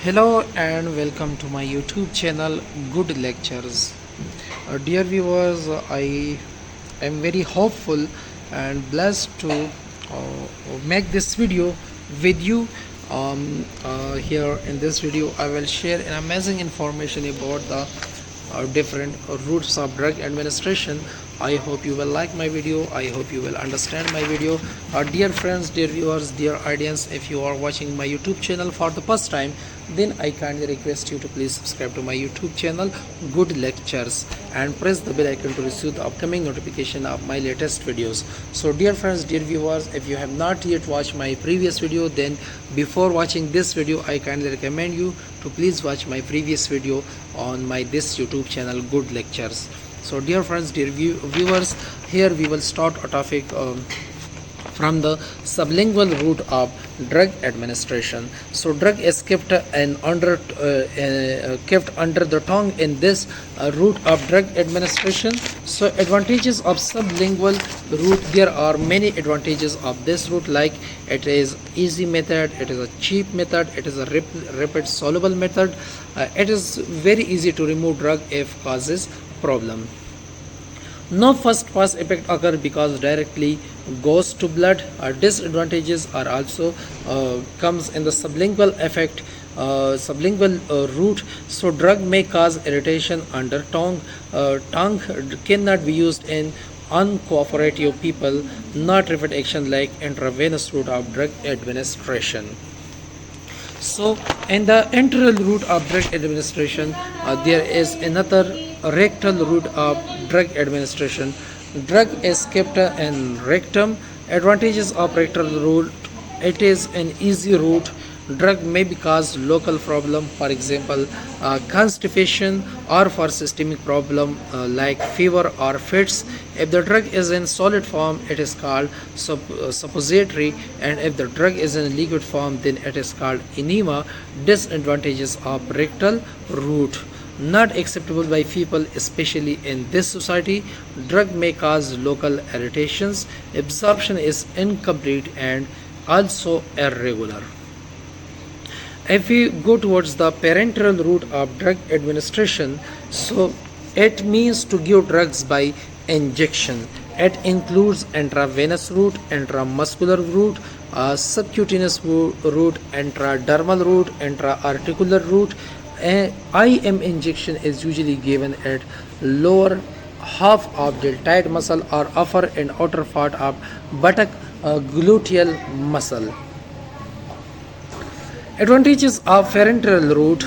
Hello and welcome to my YouTube channel Good Lectures. Dear viewers, I am very hopeful and blessed to make this video with you. Here in this video, I will share an amazing information about the different routes of drug administration. I hope you will like my video. I hope you will understand my video. Dear friends, dear viewers, dear audience, if you are watching my YouTube channel for the first time, then I kindly request you to please subscribe to my YouTube channel Good Lectures and press the bell icon to receive the upcoming notification of my latest videos. So dear friends, dear viewers, if you have not yet watched my previous video, then before watching this video I kindly recommend you to please watch my previous video on my this YouTube channel Good Lectures. So dear friends, dear viewers, here we will start a topic from the sublingual route of drug administration. So drug is kept under the tongue in this route of drug administration. So advantages of sublingual route, there are many advantages of this route, like it is easy method, it is a cheap method, it is a rapid soluble method, it is very easy to remove drug if causes problem. No first pass effect occur because directly goes to blood. Disadvantages are also comes in the sublingual effect, sublingual route. So drug may cause irritation under tongue. Tongue cannot be used in uncooperative people, not rapid action like intravenous route of drug administration. So in the enteral route of drug administration, there is another rectal route of drug administration. Drug is kept in rectum. Advantages of rectal route: it is an easy route. Drug may cause local problem, for example constipation, or for systemic problem like fever or fits. If the drug is in solid form, it is called suppository, and if the drug is in liquid form, then it is called enema. Disadvantages of rectal route: not acceptable by people, especially in this society. Drug may cause local irritations. Absorption is incomplete and also irregular. If we go towards the parenteral route of drug administration, so it means to give drugs by injection. It includes intravenous route, intramuscular route, subcutaneous route, intradermal route, intraarticular route. IM injection is usually given at lower half of deltoid muscle or upper and outer part of buttock gluteal muscle. Advantages of parenteral route: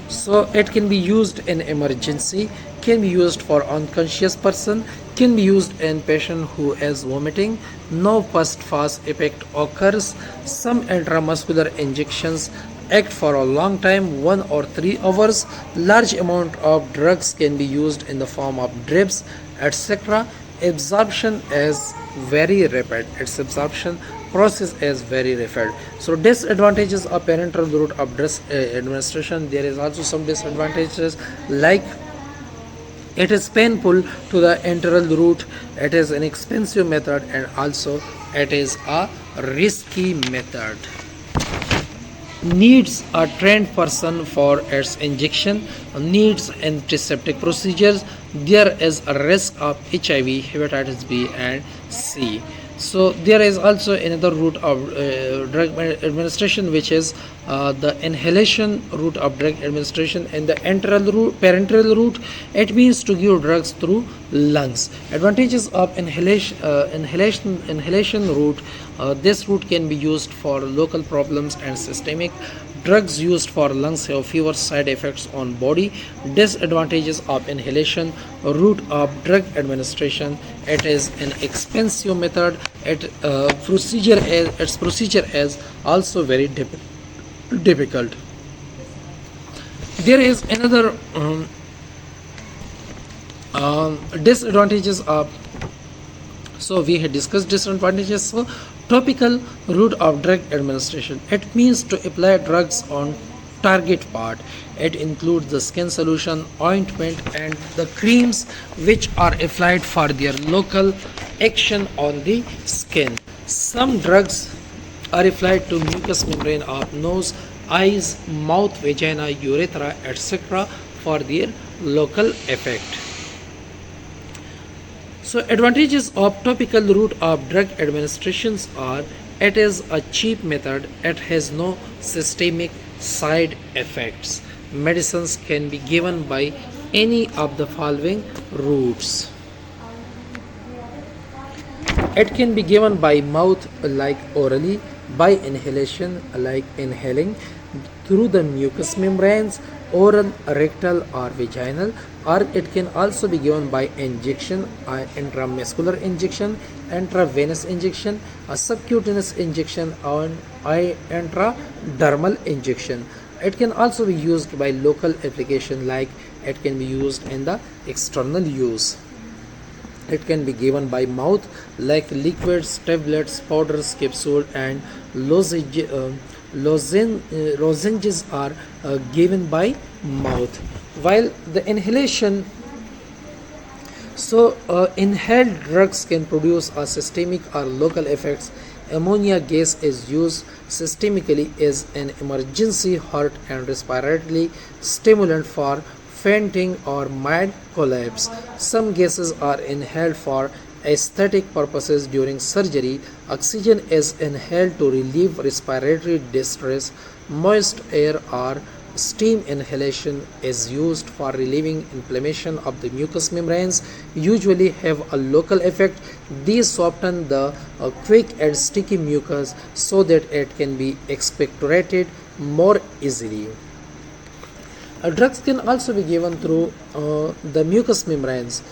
so it can be used in emergency, can be used for unconscious person, can be used in patient who is vomiting. No first pass effect occurs. Some intramuscular injections act for a long time, 1 or 3 hours. Large amount of drugs can be used in the form of drips, etc. Absorption is very rapid. Its absorption process is very rapid. So disadvantages of parenteral route of drug administration: there is also some disadvantages, like it is painful to the enteral route, it is an expensive method, and also it is a risky method. Needs a trained person for its injection. Needs antiseptic procedures. There is a risk of HIV, hepatitis B and C. So there is also another route of drug administration, which is the inhalation route of drug administration. And the enteral route, parenteral route, it means to give drugs through lungs. Advantages of inhalation route: this route can be used for local problems and systemic. Drugs used for lungs have fewer side effects on body. Disadvantages of inhalation route of drug administration: it is an expensive method. Its procedure is also very difficult. There is another disadvantages of, so we had discussed disadvantages. So topical route of drug administration: it means to apply drugs on target part. It includes the skin solution, ointment, and the creams which are applied for their local action on the skin. Some drugs are applied to mucous membrane of nose eyes, mouth, vagina, urethra, etc. for their local effect. So advantages of topical route of drug administrations are: it is a cheap method, it has no systemic side effects. Medicines can be given by any of the following routes. It can be given by mouth like orally, by inhalation like inhaling, through the mucous membranes, oral, rectal or vaginal, or it can also be given by injection, intramuscular injection, intravenous injection, a subcutaneous injection, or intradermal injection. It can also be used by local application, like it can be used in the external use. It can be given by mouth like liquids, tablets, powders, capsule, and lozenges are given by mouth. While the inhalation, inhaled drugs can produce a systemic or local effects. Ammonia gas is used systemically as an emergency heart and respiratory stimulant for fainting or mild collapse. Some gases are inhaled for aesthetic purposes during surgery. Oxygen is inhaled to relieve respiratory distress. Moist air or steam inhalation is used for relieving inflammation of the mucous membranes, usually have a local effect. These soften the quick and sticky mucus so that it can be expectorated more easily. Drugs can also be given through the mucous membranes.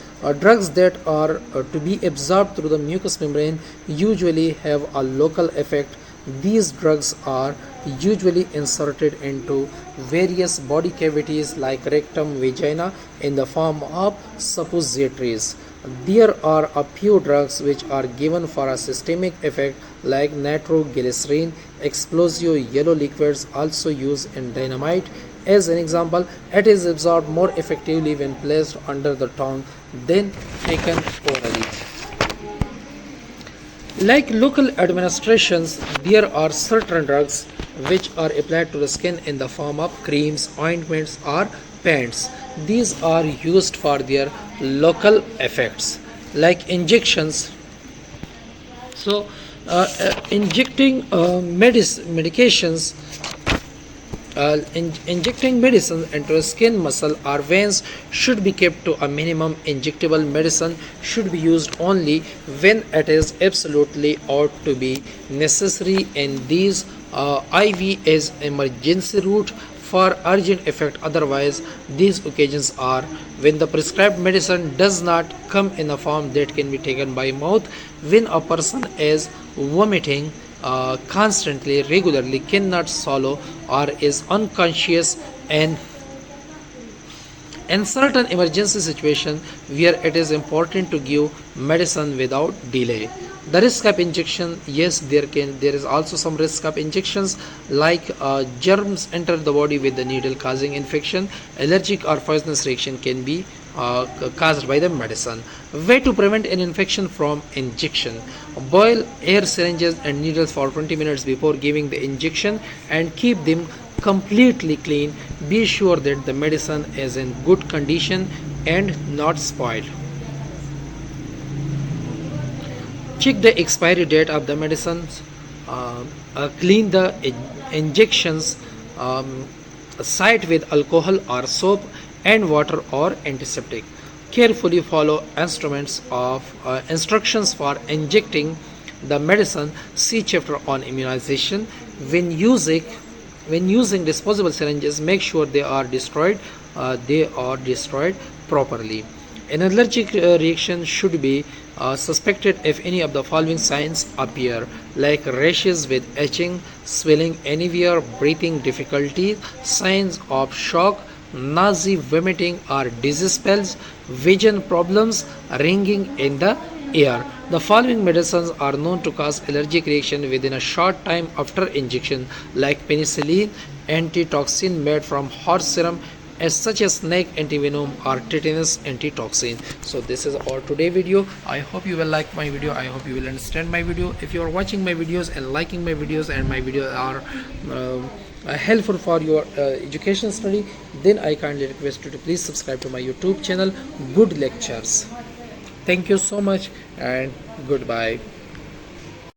Drugs that are to be absorbed through the mucous membrane usually have a local effect. These drugs are usually inserted into various body cavities like rectum, vagina in the form of suppositories. There are a few drugs which are given for a systemic effect like nitroglycerin, explosive yellow liquids also used in dynamite. As an example, it is absorbed more effectively when placed under the tongue than taken orally. Like local administrations, there are certain drugs which are applied to the skin in the form of creams, ointments, or paints. These are used for their local effects. Like injections, injecting medications injecting medicine into skin, muscle, or veins should be kept to a minimum. Injectable medicine should be used only when it is absolutely ought to be necessary, and these IV is emergency route for urgent effect. Otherwise, these occasions are when the prescribed medicine does not come in a form that can be taken by mouth, when a person is vomiting constantly, regularly, cannot swallow, or is unconscious, and in certain emergency situation where it is important to give medicine without delay. The risk of injection, yes, there is also some risk of injections, like germs enter the body with the needle causing infection. Allergic or poisonous reaction can be caused by the medicine. Way to prevent an infection from injection: boil air syringes and needles for 20 minutes before giving the injection and keep them completely clean. Be sure that the medicine is in good condition and not spoiled. Check the expiry date of the medicines. Clean the injections site with alcohol or soap and water or antiseptic. Carefully follow instructions for injecting the medicine. See chapter on immunization. When using disposable syringes, make sure they are destroyed properly. An allergic reaction should be suspected if any of the following signs appear, like rashes with itching, swelling anywhere, breathing difficulty, signs of shock, nausea, vomiting or dizzy spells, vision problems, ringing in the air. The following medicines are known to cause allergic reaction within a short time after injection, like penicillin, antitoxin made from horse serum, as such as snake antivenom or tetanus antitoxin. So this is our today video. I hope you will like my video. I hope you will understand my video. If you are watching my videos and liking my videos and my videos are helpful for your education study, then I kindly request you to please subscribe to my YouTube channel, Good Lectures. Thank you so much and goodbye.